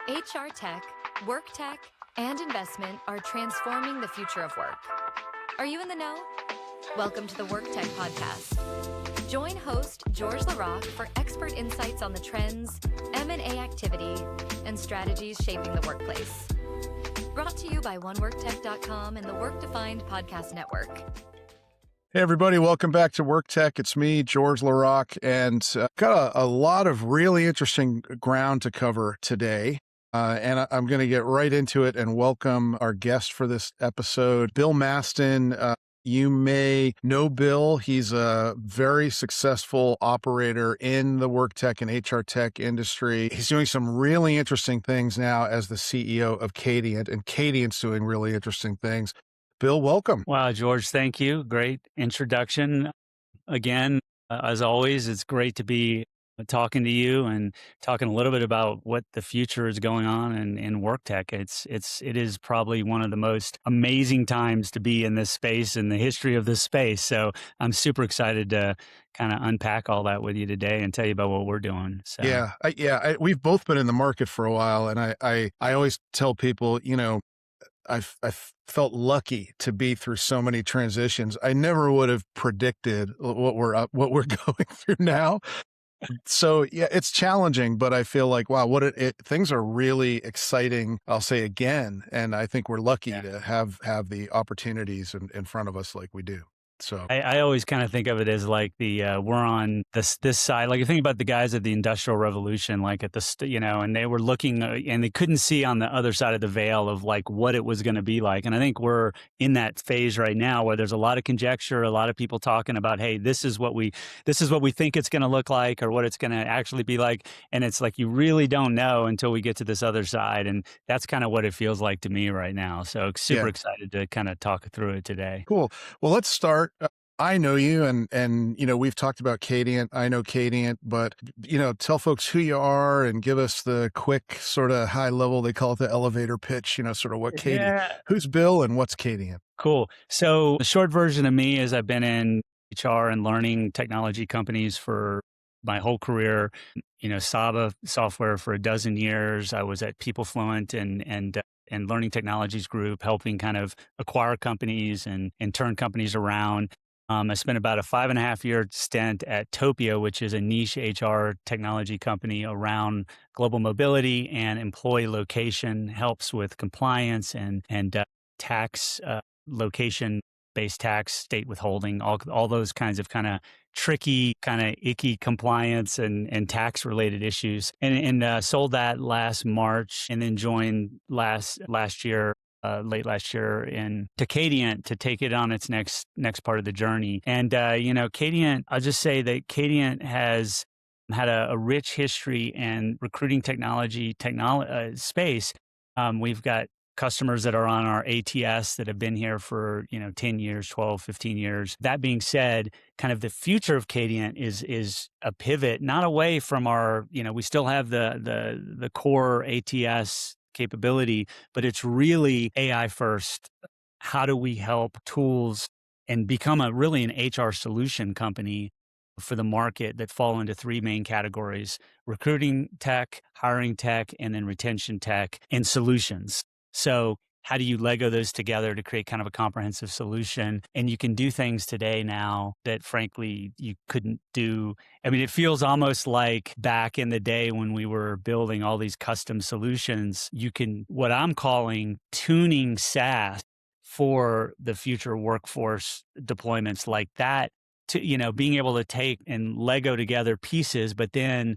HR tech, work tech, and investment are transforming the future of work. Are you in the know? Welcome to the WorkTech Podcast. Join host George LaRocque for expert insights on the trends, M&A activity, and strategies shaping the workplace. Brought to you by oneworktech.com and the Work Defined Podcast Network. Hey, everybody. Welcome back to WorkTech. It's me, George LaRocque, and got a lot of really interesting ground to cover today. And I'm going to get right into it and welcome our guest for this episode, Bill Mastin. You may know Bill. He's a very successful operator in the work tech and HR tech industry. He's doing some really interesting things now as the CEO of Cadient, and Cadient's doing really interesting things. Bill, welcome. Wow, George, thank you. Great introduction. Again, as always, it's great to be talking to you and talking a little bit about what the future is going on in work tech. It is probably one of the most amazing times to be in this space in the history of this space. So I'm super excited to kind of unpack all that with you today and tell you about what we're doing. So. We've both been in the market for a while, and I always tell people, I felt lucky to be through so many transitions. I never would have predicted what we're going through now. So yeah, it's challenging, but I feel like, wow, things are really exciting. I'll say again, and I think we're lucky to have the opportunities in front of us like we do. So I always kind of think of it as like we're on this side. Like you think about the guys at the Industrial Revolution, like at and they were looking and they couldn't see on the other side of the veil of like what it was going to be like. And I think we're in that phase right now where there's a lot of conjecture, a lot of people talking about, hey, this is what we think it's going to look like or what it's going to actually be like. And it's like you really don't know until we get to this other side. And that's kind of what it feels like to me right now. So super excited to kind of talk through it today. Cool. Well, let's start. I know you and we've talked about Cadient. I know Cadient, but tell folks who you are and give us the quick sort of high level, they call it the elevator pitch, sort of what Cadient, who's Bill and what's Cadient? Cool. So the short version of me is I've been in HR and learning technology companies for my whole career, Saba software for a dozen years. I was at PeopleFluent and Learning Technologies Group, helping kind of acquire companies and turn companies around. I spent about a 5.5-year stint at Topia, which is a niche HR technology company around global mobility and employee location, helps with compliance and tax, location-based tax, state withholding, all those kinds of kind of tricky, kind of icky compliance and tax-related issues. And sold that last March and then joined last year. Late last year to Cadient to take it on its next part of the journey. And, Cadient, I'll just say that Cadient has had a rich history in recruiting technology space. We've got customers that are on our ATS that have been here for, 10 years, 12, 15 years. That being said, kind of the future of Cadient is a pivot, not away from our, we still have the core ATS capability, but it's really AI first. How do we help tools and become an HR solution company for the market that fall into three main categories: recruiting tech, hiring tech, and then retention tech and solutions. So how do you Lego those together to create kind of a comprehensive solution? And you can do things today now that frankly you couldn't do. I mean, it feels almost like back in the day when we were building all these custom solutions, you can, what I'm calling tuning SaaS for the future workforce deployments like that, to, being able to take and Lego together pieces, but then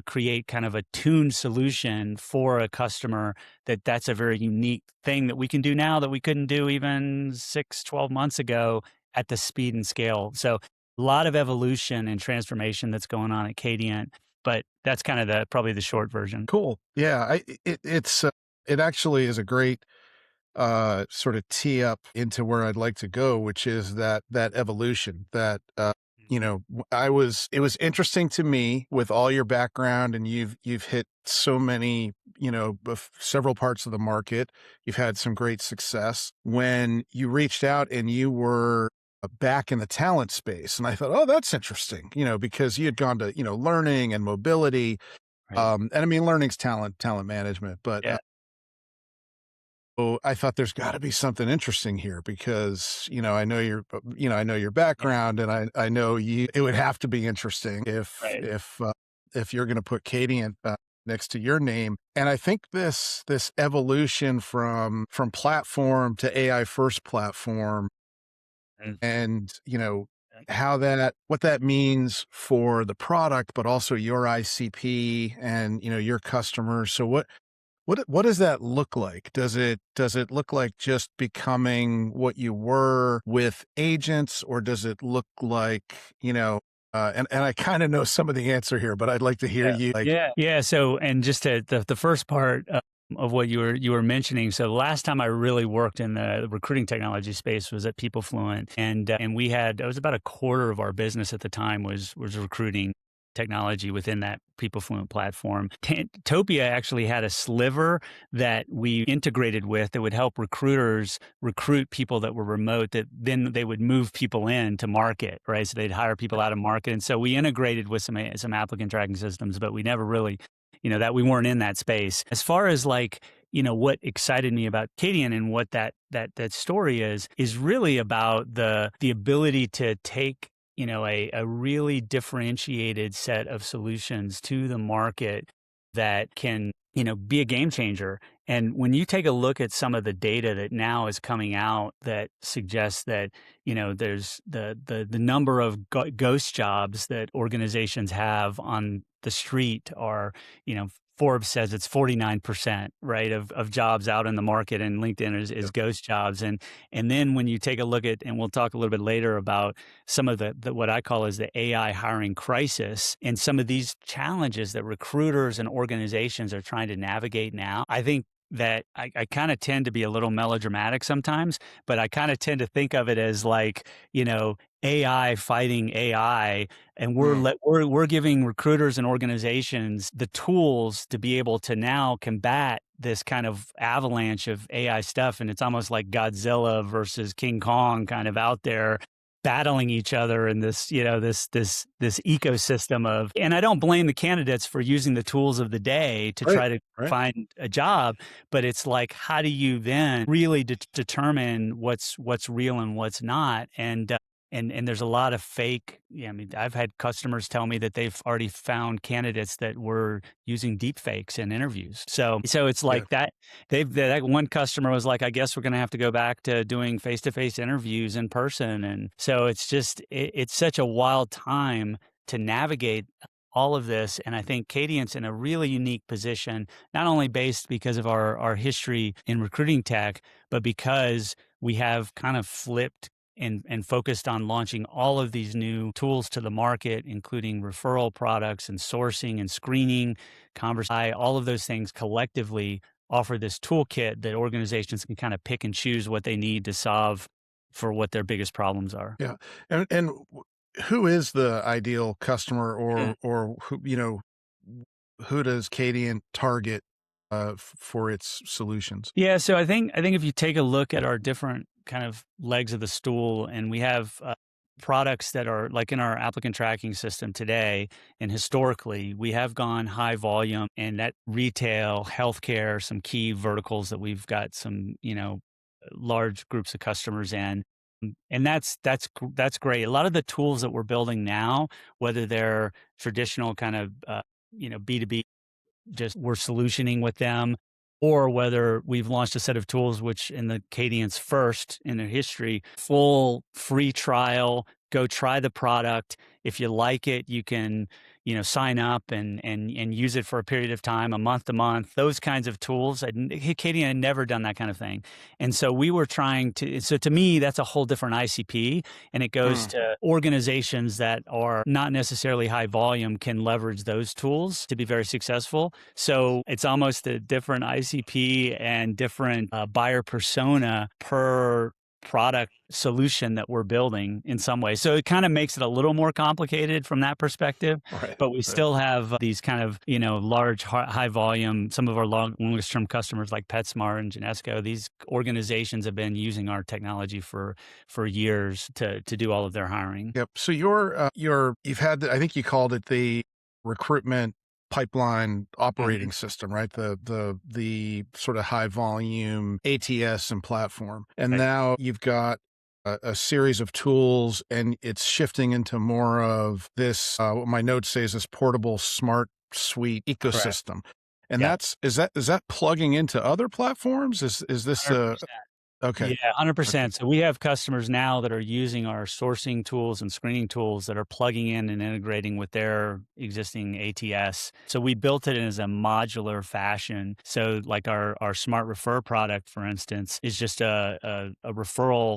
create kind of a tuned solution for a customer that's a very unique thing that we can do now that we couldn't do even 12 months ago at the speed and scale. So a lot of evolution and transformation that's going on at Cadient, but that's kind of probably the short version. Cool. Yeah. It actually is a great sort of tee up into where I'd like to go, which is that evolution that, it was interesting to me with all your background, and you've hit so many, several parts of the market. You've had some great success when you reached out and you were back in the talent space. And I thought, oh, that's interesting, because you had gone to, learning and mobility. Right. And I mean, learning's talent management, but Yeah. so I thought there's got to be something interesting here because, I know I know your background, and I know it would have to be interesting Right. if you're going to put Cadient next to your name. And I think this evolution from platform to AI first platform, Mm. and what that means for the product, but also your ICP and your customers. So what does that look like? Does it look like just becoming what you were with agents, or does it look like, and I kind of know some of the answer here, but I'd like to hear you Yeah. So, and just to the first part of what you were mentioning. So, the last time I really worked in the recruiting technology space was at PeopleFluent, and we had, it was about a quarter of our business at the time was recruiting technology within that PeopleFluent platform. Topia actually had a sliver that we integrated with that would help recruiters recruit people that were remote, that then they would move people in to market, right? So they'd hire people out of market. And so we integrated with some applicant tracking systems, but we never really, that we weren't in that space. As far as like, what excited me about Cadient and what that story is really about the ability to take a really differentiated set of solutions to the market that can, be a game changer. And when you take a look at some of the data that now is coming out that suggests that, there's the number of ghost jobs that organizations have on the street are, Forbes says it's 49%, right, of jobs out in the market, and LinkedIn is ghost jobs. And then when you take a look at, and we'll talk a little bit later about some of the what I call is the AI hiring crisis and some of these challenges that recruiters and organizations are trying to navigate now, I think that I kind of tend to be a little melodramatic sometimes, but I kind of tend to think of it as like, AI fighting AI, and we're giving recruiters and organizations the tools to be able to now combat this kind of avalanche of AI stuff. And it's almost like Godzilla versus King Kong kind of out there battling each other in this, this ecosystem of, and I don't blame the candidates for using the tools of the day to try to find a job, but it's like, how do you then really determine what's real and what's not? And there's a lot of fake. I mean, I've had customers tell me that they've already found candidates that were using deep fakes in interviews. So it's like that. That one customer was like, I guess we're going to have to go back to doing face-to-face interviews in person. And so it's just, it's such a wild time to navigate all of this. And I think Cadient's in a really unique position, not only based because of our history in recruiting tech, but because we have kind of flipped and focused on launching all of these new tools to the market, including referral products and sourcing and screening, conversation, all of those things collectively offer this toolkit that organizations can kind of pick and choose what they need to solve for what their biggest problems are. Yeah. And who is the ideal customer, or who, who does Cadient target for its solutions? Yeah. So I think if you take a look at our different kind of legs of the stool, and we have products that are like in our applicant tracking system today, and historically we have gone high volume, and that retail, healthcare, some key verticals that we've got some, large groups of customers in. And that's great. A lot of the tools that we're building now, whether they're traditional kind of, B2B, just we're solutioning with them, or whether we've launched a set of tools, which in the Cadient's first in their history, full free trial, go try the product. If you like it, you can, sign up and use it for a period of time, a month to month, those kinds of tools. Cadient had never done that kind of thing. And so we were trying to, so to me, that's a whole different ICP, and it goes to organizations that are not necessarily high volume can leverage those tools to be very successful. So it's almost a different ICP and different buyer persona per product solution that we're building in some way. So it kind of makes it a little more complicated from that perspective, but we still have these kind of, large, high volume, some of our longest term customers like PetSmart and Genesco. These organizations have been using our technology for years to do all of their hiring. Yep. So you've had, I think you called it the recruitment pipeline operating Mhm. system, right? The sort of high volume ATS and platform. And Right. now you've got a series of tools, and it's shifting into more of this, what my notes say is this portable smart suite Correct. ecosystem. And Yeah. is that plugging into other platforms? Is this 100%. okay? Yeah, Okay. 100%. So we have customers now that are using our sourcing tools and screening tools that are plugging in and integrating with their existing ATS. So we built it as a modular fashion. So like our Smart Refer product, for instance, is just a referral,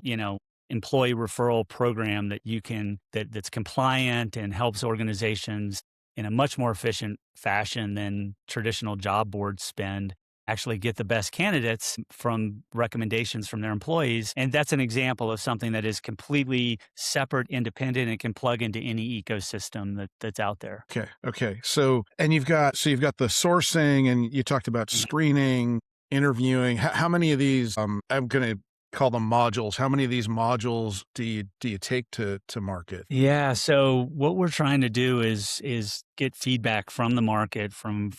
employee referral program that that's compliant and helps organizations in a much more efficient fashion than traditional job boards spend actually get the best candidates from recommendations from their employees. And that's an example of something that is completely separate, independent, and can plug into any ecosystem that's out there. Okay. Okay. So, and you've got the sourcing, and you talked about Mhm. screening, interviewing. How many of these, I'm going to call them modules. How many of these modules do you take to market? Yeah. So what we're trying to do is get feedback from the market, from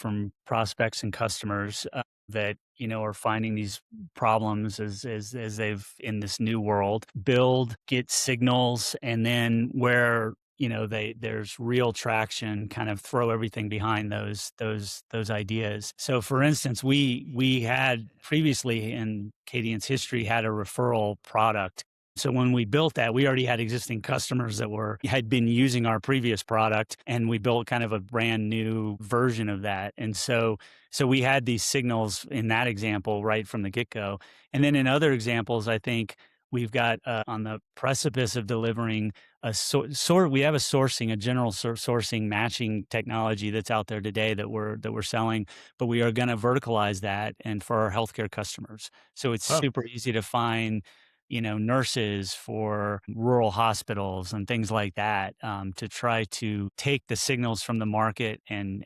prospects and customers that are finding these problems as they've in this new world. Build, get signals, and then where there's real traction, kind of throw everything behind those ideas. So for instance, we had previously in Cadient's history had a referral product. So when we built that, we already had existing customers that had been using our previous product, and we built kind of a brand new version of that. And so we had these signals in that example right from the get-go. And then in other examples, I think we've got on the precipice of delivering we have a general sourcing matching technology that's out there today that we're selling, but we are going to verticalize that and for our healthcare customers. So it's Oh, super easy to find nurses for rural hospitals and things like that, to try to take the signals from the market and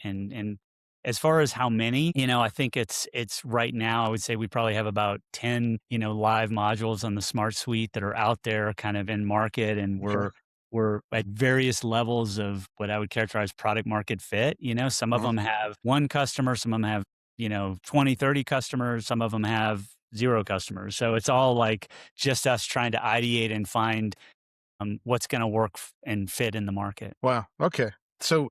as far as how many, I think it's right now, I would say we probably have about 10, live modules on the Smart Suite that are out there kind of in market, and okay. we're at various levels of what I would characterize product market fit. Some of Uh-huh. them have one customer, some of them have, 20, 30 customers, some of them have 0 customers. So it's all like just us trying to ideate and find what's going to work and fit in the market. Wow. Okay. So,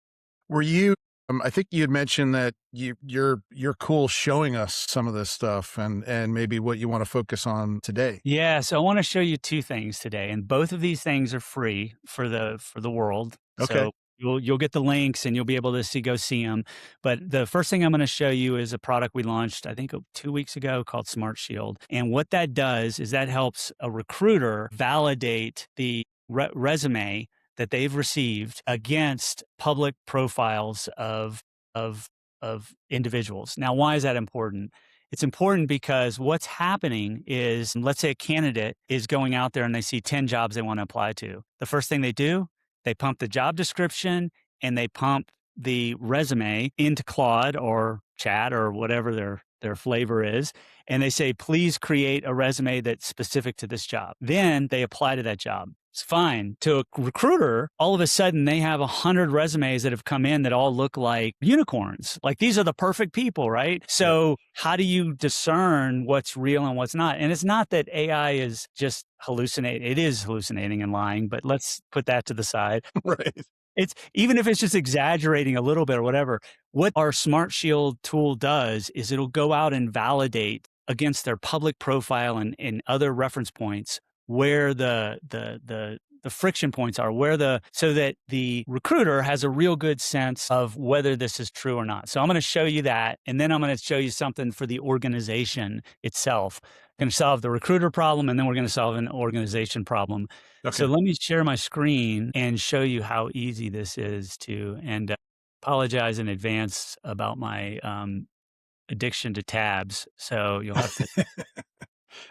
were you? I think you had mentioned that you're cool showing us some of this stuff, and maybe what you want to focus on today. Yeah, so I want to show you 2 things today, and both of these things are free for the world. Okay. So you'll get the links and you'll be able to go see them. But the first thing I'm going to show you is a product we launched, I think 2 weeks ago, called SmartShield. And what that does is that helps a recruiter validate the resume that they've received against public profiles of of individuals. Now, why is that important? It's important because what's happening is, let's say a candidate is going out there and they see 10 jobs they want to apply to. The first thing they do, they pump the job description and they pump the resume into Claude or Chat or whatever their flavor is. And they say, please create a resume that's specific to this job. Then they apply to that job. It's fine. To a recruiter, all of a sudden they have 100 resumes that have come in that all look like unicorns. Like these are the perfect people, right? Yeah. So how do you discern what's real and what's not? And it's not that AI is just hallucinating. It is hallucinating and lying, but let's put that to the side. Right. It's even if it's just exaggerating a little bit or whatever, what our SmartShield tool does is it'll go out and validate against their public profile and other reference points where the friction points are, so that the recruiter has a real good sense of whether this is true or not. So I'm going to show you that, and then I'm going to show you something for the organization itself. I'm going to solve the recruiter problem, and then we're going to solve an organization problem. So Okay. let me share my screen and show you how easy this is and apologize in advance about my addiction to tabs. So you'll have to.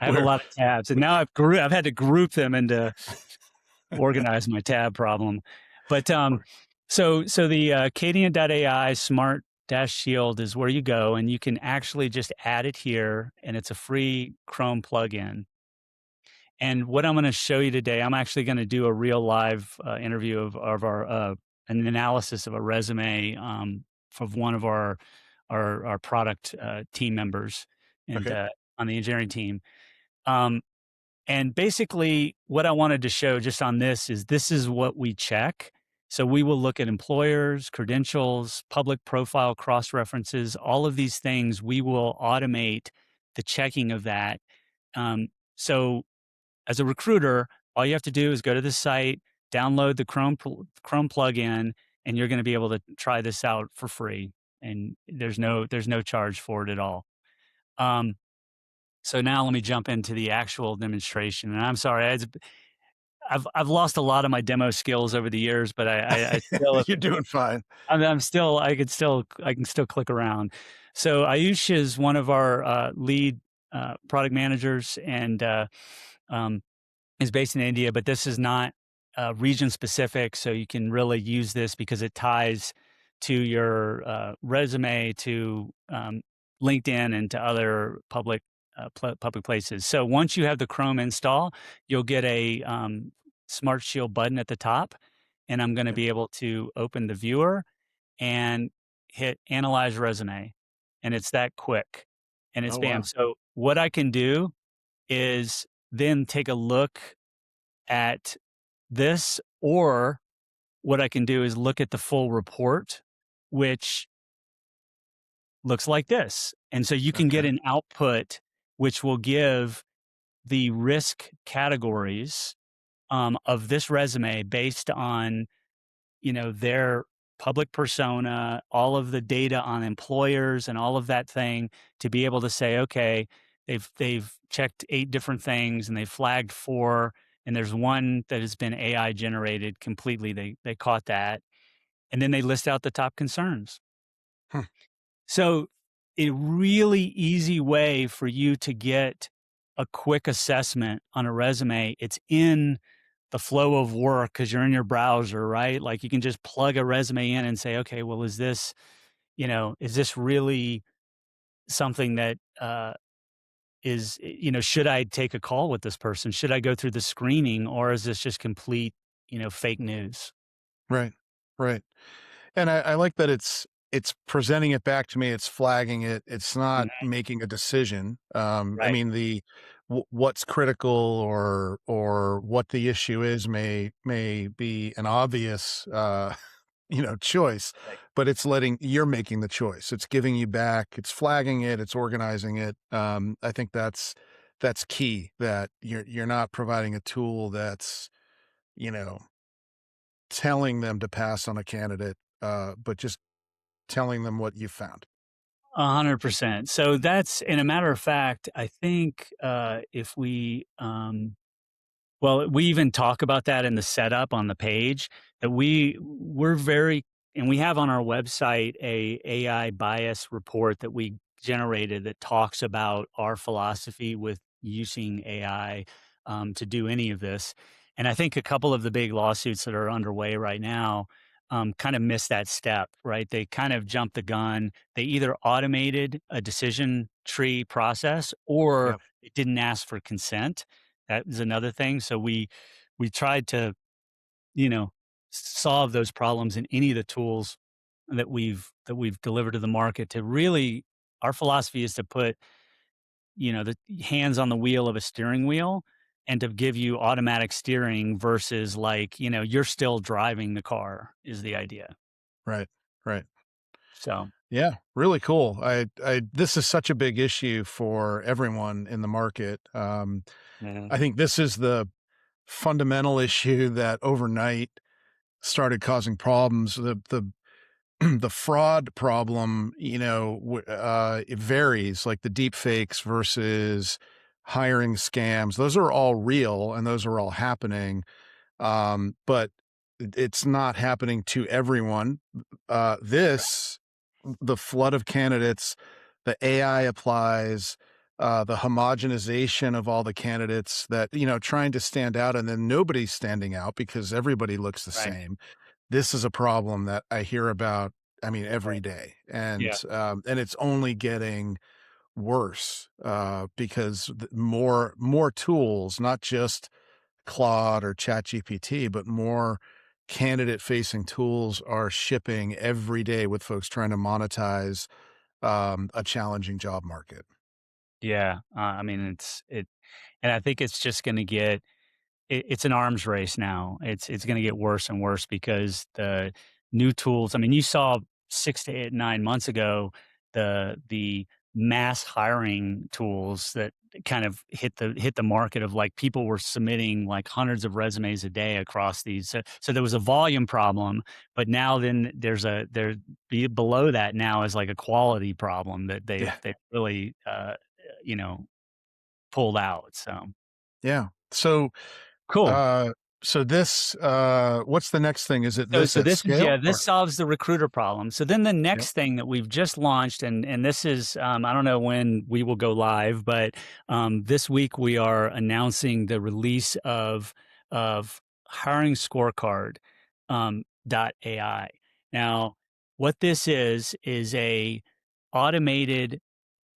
I have a Where? lot of tabs, and now I've had to group them into organize my tab problem. But so the Cadient.ai Smart Shield is where you go, and you can actually just add it here, and it's a free Chrome plugin. And what I'm going to show you today, I'm actually going to do a real live interview of our an analysis of a resume of one of our product team members and Okay. on the engineering team. Um, and basically, what I wanted to show just on this is what we check. So we will look at employers, credentials, public profile cross references, all of these things. We will automate the checking of that. So as a recruiter, all you have to do is go to the site, download the Chrome plugin, and you're going to be able to try this out for free. And there's no charge for it at all. So now let me jump into the actual demonstration. And I'm sorry, I've lost a lot of my demo skills over the years, but I still You're doing fine. I'm still I can still click around. So Ayush is one of our lead product managers and um, is based in India, but this is not region specific. So you can really use this because it ties to your resume, to LinkedIn, and to other public places. So once you have the Chrome install, you'll get a SmartShield button at the top, and I'm going to Okay. be able to open the viewer and hit Analyze Resume, and it's that quick, and it's Oh, bam. wow. So what I can do is then take a look at this, or what I can do is look at the full report, which looks like this. And so you can get Okay. an output which will give the risk categories of this resume based on, their public persona, all of the data on employers and all of that thing, to be able to say, okay, they've checked 8 different things and they flagged 4, and there's one that has been AI generated completely. They caught that. And then they list out the top concerns. Hmm. So a really easy way for you to get a quick assessment on a resume. It's in the flow of work because you're in your browser, right? Like you can just plug a resume in and say, okay, well, is this really something that should I take a call with this person? Should I go through the screening, or is this just complete, fake news? Right. Right. And I like that it's presenting it back to me. It's flagging it. It's not Mhm. making a decision. I Right, mean, what's critical or what the issue is may be an obvious choice, right. but you're making the choice. It's giving you back. It's flagging it. It's organizing it. I think that's key. That you're not providing a tool that's you know telling them to pass on a candidate, but just telling them what you found. 100%. So that's, and a matter of fact, I think if we even talk about that in the setup on the page, that we're very, and we have on our website a AI bias report that we generated that talks about our philosophy with using AI to do any of this. And I think a couple of the big lawsuits that are underway right now kind of miss that step, right? They kind of jumped the gun. They either automated a decision tree process, or Yep. it didn't ask for consent. That is another thing. So we tried to, you know, solve those problems in any of the tools that we've delivered to the market. To really, our philosophy is to put, the hands on the wheel of a steering wheel, and to give you automatic steering versus, like, you're still driving the car is the idea. Right. Right. So, Yeah. Really cool. This is such a big issue for everyone in the market. yeah, I think this is the fundamental issue that overnight started causing problems. The the fraud problem, it varies, like the deep fakes versus hiring scams. Those are all real and those are all happening. But it's not happening to everyone. The flood of candidates, the AI applies, the homogenization of all the candidates that, trying to stand out and then nobody's standing out because everybody looks the right, same. This is a problem that I hear about, I mean, every right, day. yeah, And it's only getting worse, because more tools, not just Claude or ChatGPT, but more candidate-facing tools are shipping every day with folks trying to monetize a challenging job market. Yeah. I mean, and I think it's just going to get, it's an arms race now. It's going to get worse and worse because the new tools. I mean, you saw 6 to 9 months ago the mass hiring tools that kind of hit the market of like people were submitting like hundreds of resumes a day across these. So there was a volume problem, but now then below that now is like a quality problem that Yeah. they've really you know pulled out. So Yeah. So, cool. uh, so this, what's the next thing? Is it this So at this is yeah, scale this or? solves the recruiter problem. So then the Yep. next thing that we've just launched, and this is I don't know when we will go live, but this week we are announcing the release of hiring scorecard .ai. Now, what this is a automated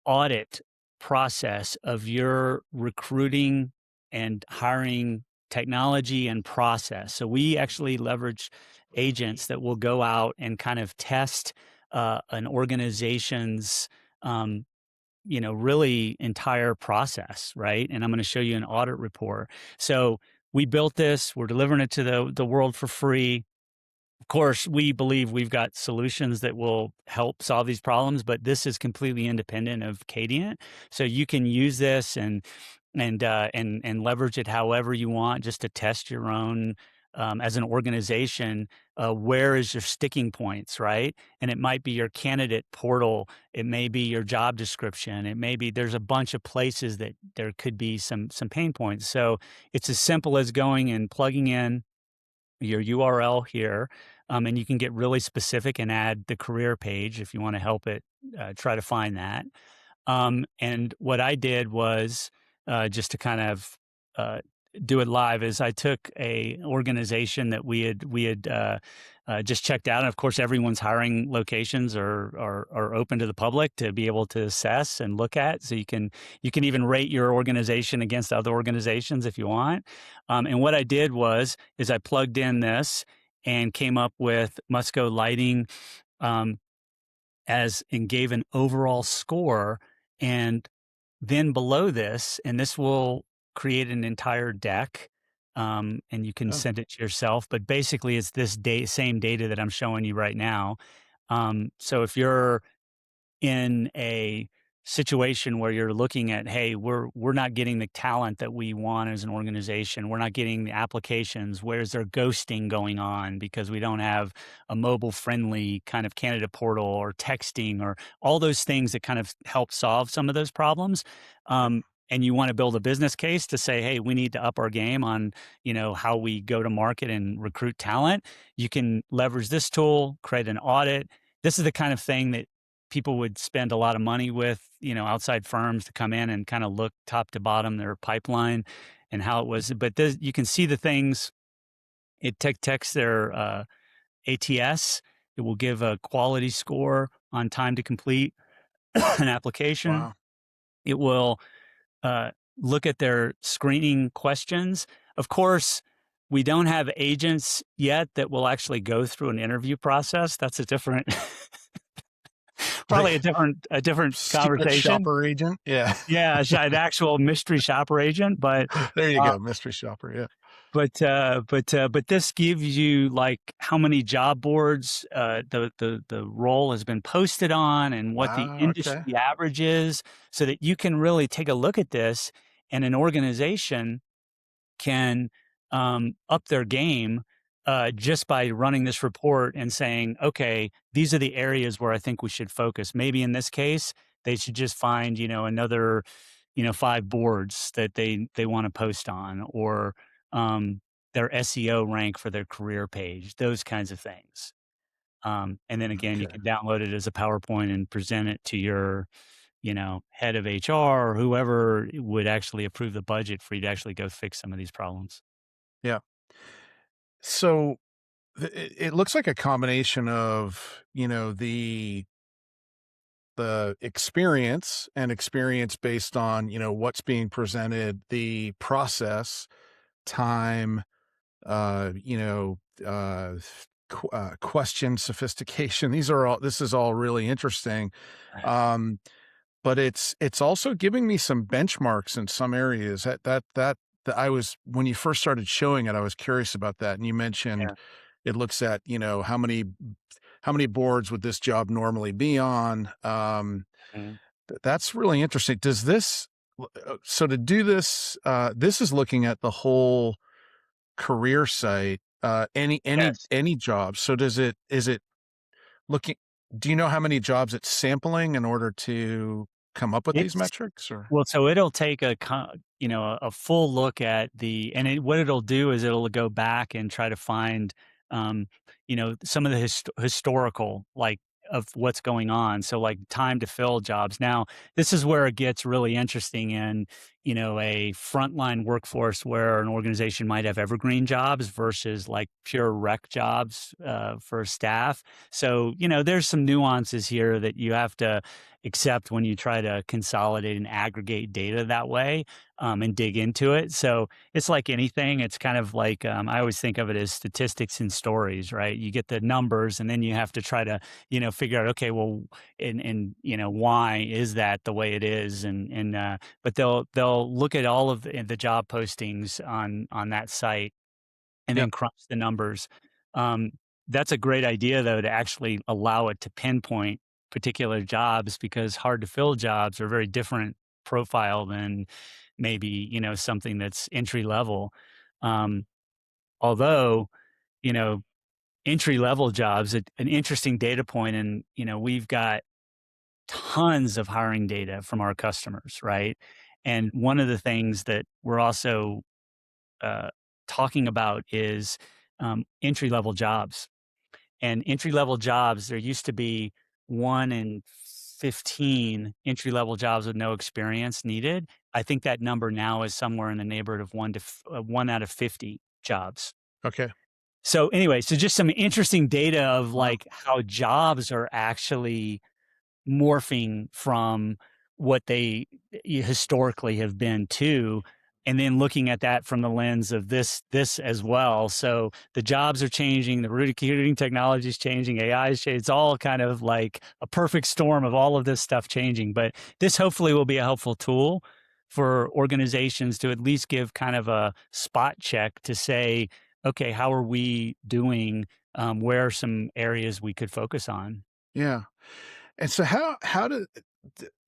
audit process of your recruiting and hiring technology and process. So we actually leverage agents that will go out and kind of test an organization's really entire process, right? And I'm going to show you an audit report. So we built this, we're delivering it to the world for free. Of course, we believe we've got solutions that will help solve these problems, but this is completely independent of Cadient. So you can use this and leverage it however you want, just to test your own as an organization. Where is your sticking points, right? And it might be your candidate portal, it may be your job description, it may be there's a bunch of places that there could be some pain points. So it's as simple as going and plugging in your URL here, and you can get really specific and add the career page if you want to help it try to find that. And what I did was just to kind of do it live is I took a organization that we had just checked out, and of course everyone's hiring locations are open to the public to be able to assess and look at. So you can even rate your organization against other organizations if you want. And what I did is I plugged in this and came up with Musco Lighting and gave an overall score. And then below this, and this will create an entire deck, and you can Oh, send it to yourself. But basically, it's this same data that I'm showing you right now. So if you're in a situation where you're looking at, hey, we're not getting the talent that we want as an organization. We're not getting the applications. Where's there ghosting going on because we don't have a mobile friendly kind of candidate portal or texting or all those things that kind of help solve some of those problems. yep. And you want to build a business case to say, hey, we need to up our game on, how we go to market and recruit talent. You can leverage this tool, create an audit. This is the kind of thing that people would spend a lot of money with, outside firms to come in and kind of look top to bottom their pipeline and how it was. But you can see the things. It texts their ATS. It will give a quality score on time to complete an application. Wow. It will look at their screening questions. Of course, we don't have agents yet that will actually go through an interview process. That's a different probably Like a different secret conversation. shopper agent. Yeah. Yeah, an actual mystery shopper agent, but There you uh, go. Mystery shopper. Yeah. but this gives you like how many job boards the role has been posted on and what the Wow. Okay. industry average is, so that you can really take a look at this, and an organization can up their game just by running this report and saying, okay, these are the areas where I think we should focus. Maybe in this case, they should just find, another, 5 boards that they want to post on, or their SEO rank for their career page, those kinds of things. And then again, you Okay. can download it as a PowerPoint and present it to your, head of HR or whoever would actually approve the budget for you to actually go fix some of these problems. Yeah. So it looks like a combination of, the experience and experience based on, what's being presented, the process, time, question sophistication. This is all really interesting. Right. Um, but it's also giving me some benchmarks in some areas that I was, when you first started showing it, I was curious about that. And you mentioned Yeah. it looks at, how many boards would this job normally be on? Mhm. That's really interesting. So to do this, this is looking at the whole career site, Yes. any job. So is it looking, do you know how many jobs it's sampling in order to come up with these It's metrics, or? Well, so it'll take a full look at what it'll do is it'll go back and try to find, some of the historical, like, of what's going on. So, like, time to fill jobs. Now, this is where it gets really interesting in, a frontline workforce where an organization might have evergreen jobs versus like pure rec jobs for staff. So, there's some nuances here that you have to except when you try to consolidate and aggregate data that way, and dig into it. So it's like anything. It's kind of like I always think of it as statistics and stories, right? You get the numbers, and then you have to try to figure out, okay, well, and why is that the way it is, and but they'll look at all of the job postings on that site and Yeah. then crunch the numbers. Um, that's a great idea, though, to actually allow it to pinpoint particular jobs because hard to fill jobs are very different profile than maybe, something that's entry level. Um, although, you know, entry level jobs, an interesting data point, and, we've got tons of hiring data from our customers, right? And one of the things that we're also uh, talking about is entry level jobs. And entry level jobs, there used to be 1 in 15 entry level jobs with no experience needed. I think that number now is somewhere in the neighborhood of 1 out of 50 jobs. Okay. So anyway, so just some interesting data of Wow. like how jobs are actually morphing from what they historically have been to, and then looking at that from the lens of this as well. So the jobs are changing, the recruiting technology is changing, AI is changing. It's all kind of like a perfect storm of all of this stuff changing. But this hopefully will be a helpful tool for organizations to at least give kind of a spot check to say, okay, how are we doing? Where are some areas we could focus on? Yeah. And so how do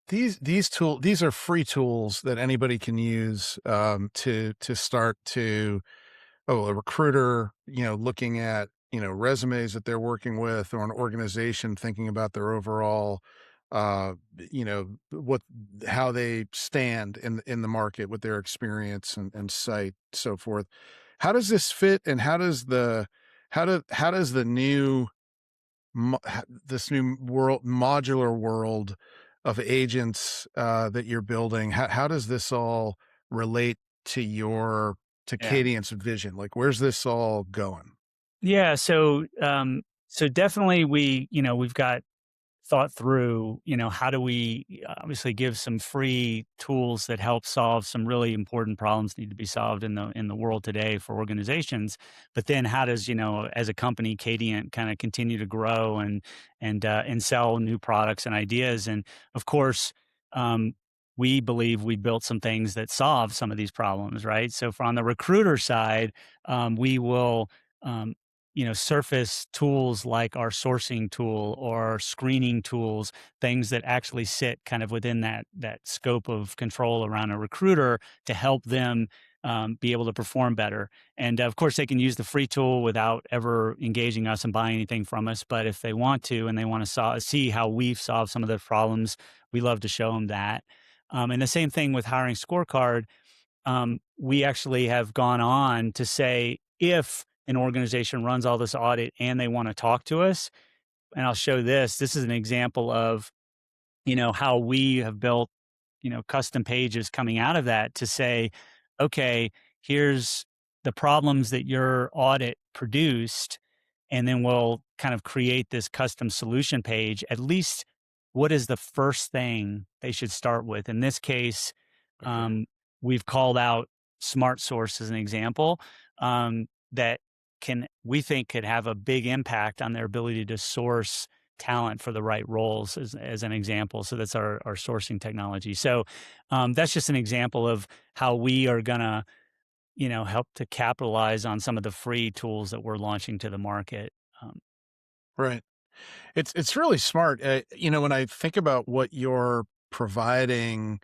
these are free tools that anybody can use, to start to, a recruiter, looking at, resumes that they're working with, or an organization thinking about their overall, what, how they stand in the market with their experience and site, so forth. How does this fit, and how does the new this new modular world of agents, that you're building, how does this all relate to to Yeah. Cadient's vision? Like, where's this all going? Yeah, so definitely we've got thought through, how do we obviously give some free tools that help solve some really important problems need to be solved in the world today for organizations. But then how does, as a company, Cadient kind of continue to grow and sell new products and ideas? And of course, um, we believe we built some things that solve some of these problems, right? So for on the recruiter side, we will um, surface tools like our sourcing tool or our screening tools, things that actually sit kind of within that scope of control around a recruiter to help them be able to perform better. And of course, they can use the free tool without ever engaging us and buying anything from us. But if they want to and they want to see how we've solved some of their problems, we love to show them that. And the same thing with hiring Scorecard. We actually have gone on to say if an organization runs all this audit and they want to talk to us, and I'll show this. This is an example of, how we have built, custom pages coming out of that to say, okay, here's the problems that your audit produced. And then we'll kind of create this custom solution page. At least what is the first thing they should start with? In this case, Okay. we've called out Smart Source as an example. that we think could have a big impact on their ability to source talent for the right roles as an example. So that's our sourcing technology. So that's just an example of how we are going to, help to capitalize on some of the free tools that we're launching to the market. Right. It's really smart. When I think about what you're providing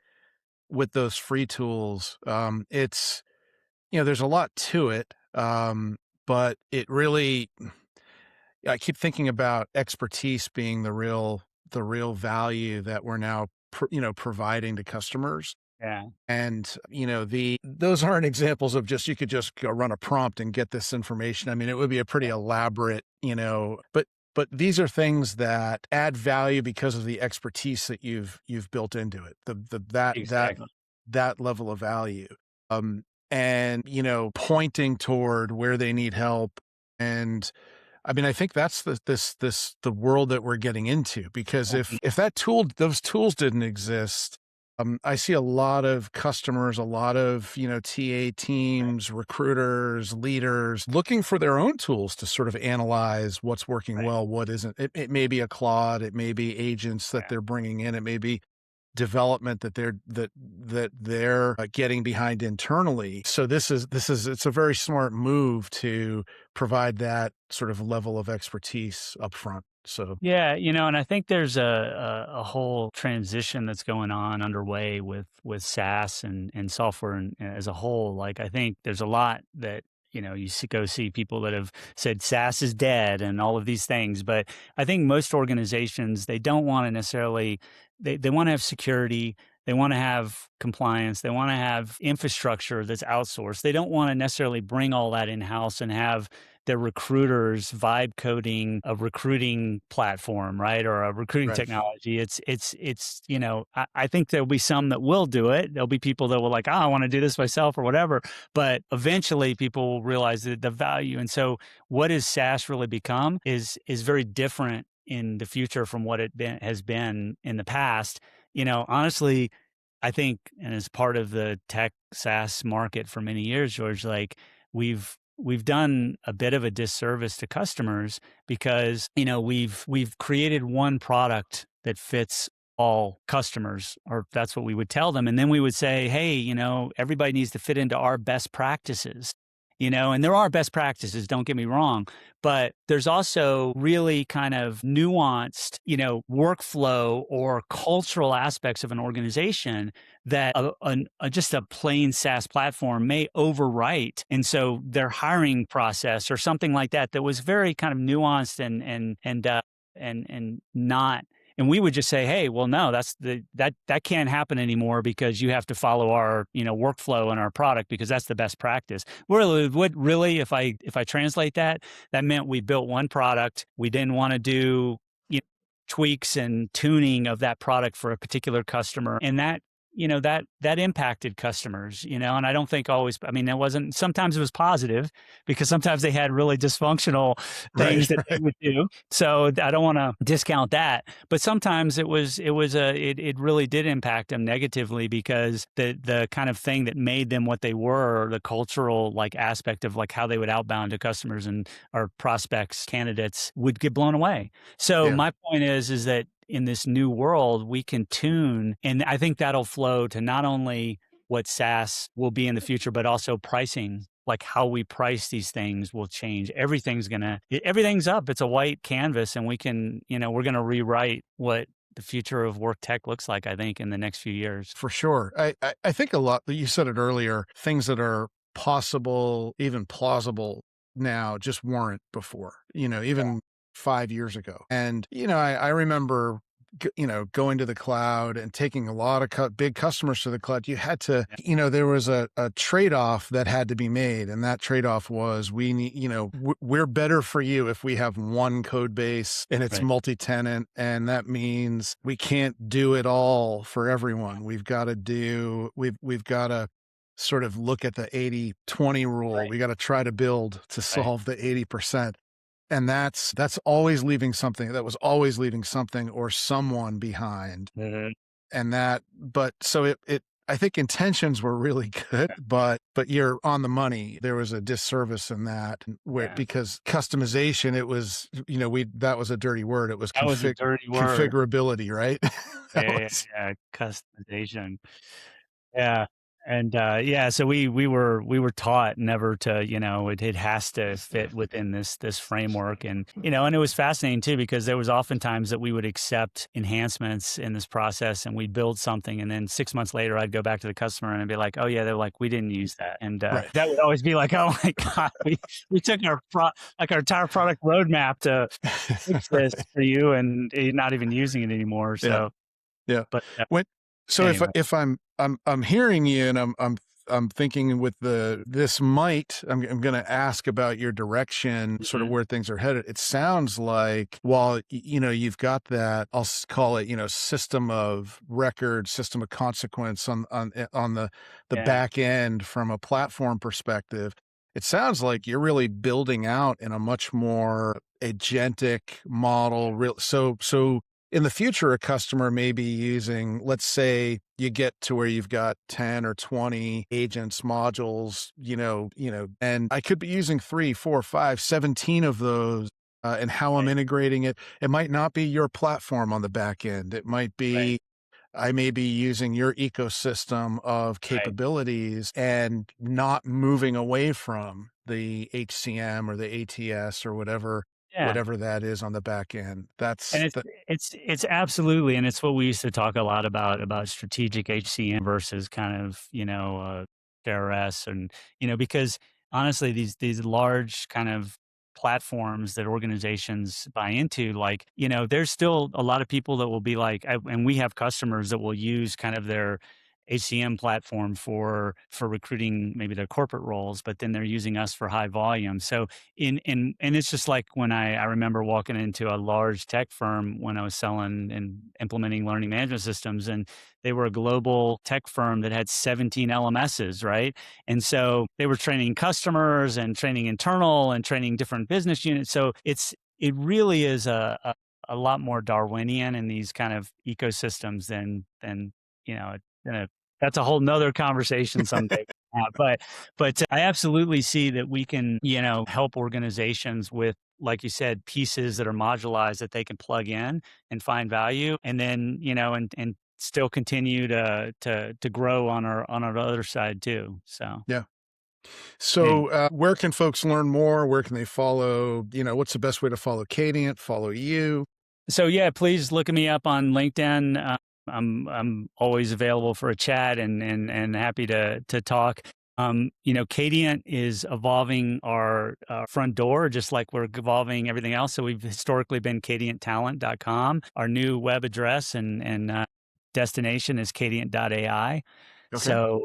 with those free tools, it's, there's a lot to it. But it really, I keep thinking about expertise being the real value that we're now, providing to customers. Yeah, And, those aren't examples of you could just go run a prompt and get this information. I mean, it would be a pretty elaborate, but these are things that add value because of the expertise that you've built into it, exactly. that level of value. And, pointing toward where they need help. And I mean, I think that's the world that we're getting into, because if those tools didn't exist, I see a lot of customers, a lot of, TA teams, recruiters, leaders looking for their own tools to sort of analyze what's working well, what isn't. It may be a Claude, it may be agents that they're bringing in, it may be development that they're getting behind internally. So it's a very smart move to provide that sort of level of expertise up front. So yeah, and I think there's a whole transition that's going on underway with SaaS and software as a whole. Like, I think there's a lot that you go see people that have said SaaS is dead and all of these things. But I think most organizations, they don't want to necessarily, they want to have security. They want to have compliance. They want to have infrastructure that's outsourced. They don't want to necessarily bring all that in-house and have their recruiters vibe coding a recruiting platform, right? Or a recruiting technology. It's I think there'll be some that will do it. There'll be people that will like, I want to do this myself or whatever. But eventually people will realize the value. And so what is SaaS really become is very different in the future from what has been in the past. Honestly, I think, and as part of the tech SaaS market for many years, George, like we've done a bit of a disservice to customers because, we've created one product that fits all customers, or that's what we would tell them. And then we would say, hey, everybody needs to fit into our best practices. And there are best practices, don't get me wrong, but there's also really kind of nuanced, workflow or cultural aspects of an organization that just a plain SaaS platform may overwrite. And so their hiring process or something like that was very kind of nuanced and not. And we would just say, hey, well, no, that can't happen anymore because you have to follow our, workflow and our product because that's the best practice. Really, if I translate that meant we built one product. We didn't want to do tweaks and tuning of that product for a particular customer. And that impacted customers, and I don't think always, it wasn't, sometimes it was positive because sometimes they had really dysfunctional things that they would do. So I don't want to discount that, but sometimes it really did impact them negatively because the kind of thing that made them what they were, the cultural aspect of how they would outbound to customers and our prospects, candidates would get blown away. So my point is that in this new world, we can tune, and I think that'll flow to not only what SaaS will be in the future, but also pricing. Like how we price these things will change. Everything's up. It's a white canvas, and we can, we're going to rewrite what the future of work tech looks like, I think, in the next few years. For sure. I think a lot, you said it earlier, things that are possible, even plausible now just weren't before, even 5 years ago. And, I remember, going to the cloud and taking a lot of big customers to the cloud. You had to, there was a trade-off that had to be made. And that trade-off was we need, we're better for you if we have one code base and it's multi-tenant. And that means we can't do it all for everyone. We've got to sort of look at the 80-20 rule. We got to try to build to solve the 80%. And that's always leaving something. That was always leaving something or someone behind. Mm-hmm. And so I think intentions were really good, but you're on the money. There was a disservice in that because customization, it was, that was a dirty word. It was That was a dirty word. configurability, right? Yeah, customization. Yeah. And so we were taught never to, it has to fit within this framework. And, and it was fascinating too, because there was oftentimes that we would accept enhancements in this process and we'd build something. And then 6 months later, I'd go back to the customer and I'd be like, oh yeah, they're like, we didn't use that. And that would always be like, oh my God, we took our entire product roadmap to fix this for you and you're not even using it anymore. So, yeah. But anyway. if I'm hearing you and I'm thinking with this I'm going to ask about your direction, sort of where things are headed. It sounds like while you've got that, I'll call it system of record, system of consequence on the back end from a platform perspective. It sounds like you're really building out in a much more agentic model. So in the future, a customer may be using, let's say you get to where you've got 10 or 20 agents, modules, and I could be using 3, 4, 5, 17 of those, and how I'm integrating it. It might not be your platform on the back end. It might be, I may be using your ecosystem of capabilities and not moving away from the HCM or the ATS or whatever that is on the back end. It's absolutely, and it's what we used to talk a lot about strategic HCM versus kind of, KRS, and, because honestly, these large kind of platforms that organizations buy into, like, there's still a lot of people that will be like, and we have customers that will use kind of their HCM platform for recruiting maybe their corporate roles, but then they're using us for high volume. So and it's just like when I remember walking into a large tech firm when I was selling and implementing learning management systems, and they were a global tech firm that had 17 LMSs, right? And so they were training customers and training internal and training different business units. So it really is a lot more Darwinian in these kind of ecosystems than that's a whole nother conversation someday. But I absolutely see that we can, help organizations with, like you said, pieces that are modularized that they can plug in and find value, and then, and still continue to grow on our other side too. So yeah. So where can folks learn more? Where can they follow? What's the best way to follow Cadient? Follow you? So yeah, please look me up on LinkedIn. I'm always available for a chat and happy to talk. Cadient is evolving our front door, just like we're evolving everything else. So we've historically been cadienttalent.com. Our new web address and destination is cadient.ai. Okay.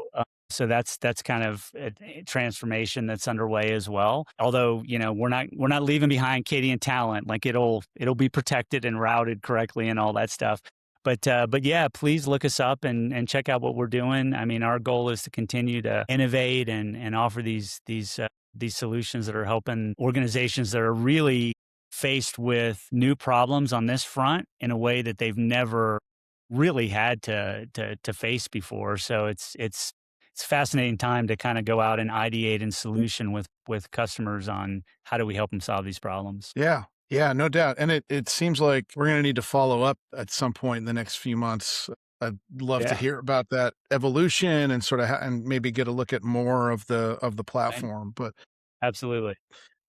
So that's kind of a transformation that's underway as well. Although, we're not leaving behind Cadient Talent. Like it'll be protected and routed correctly and all that stuff. But yeah, please look us up and check out what we're doing. I mean, our goal is to continue to innovate and offer these solutions that are helping organizations that are really faced with new problems on this front in a way that they've never really had to face before. So it's a fascinating time to kind of go out and ideate and solution with customers on how do we help them solve these problems. Yeah, no doubt. And it seems like we're going to need to follow up at some point in the next few months. I'd love to hear about that evolution and sort of and maybe get a look at more of the platform. But absolutely.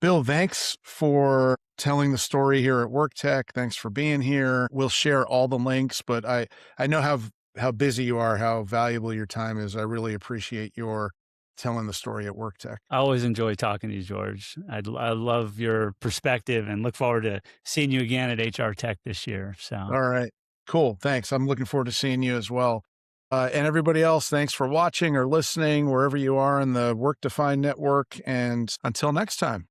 Bill, thanks for telling the story here at WorkTech. Thanks for being here. We'll share all the links, but I know how busy you are, how valuable your time is. I really appreciate your telling the story at WorkTech. I always enjoy talking to you, George. I love your perspective and look forward to seeing you again at HR Tech this year. So, all right, cool. Thanks. I'm looking forward to seeing you as well. And everybody else, thanks for watching or listening wherever you are in the Work Defined network. And until next time.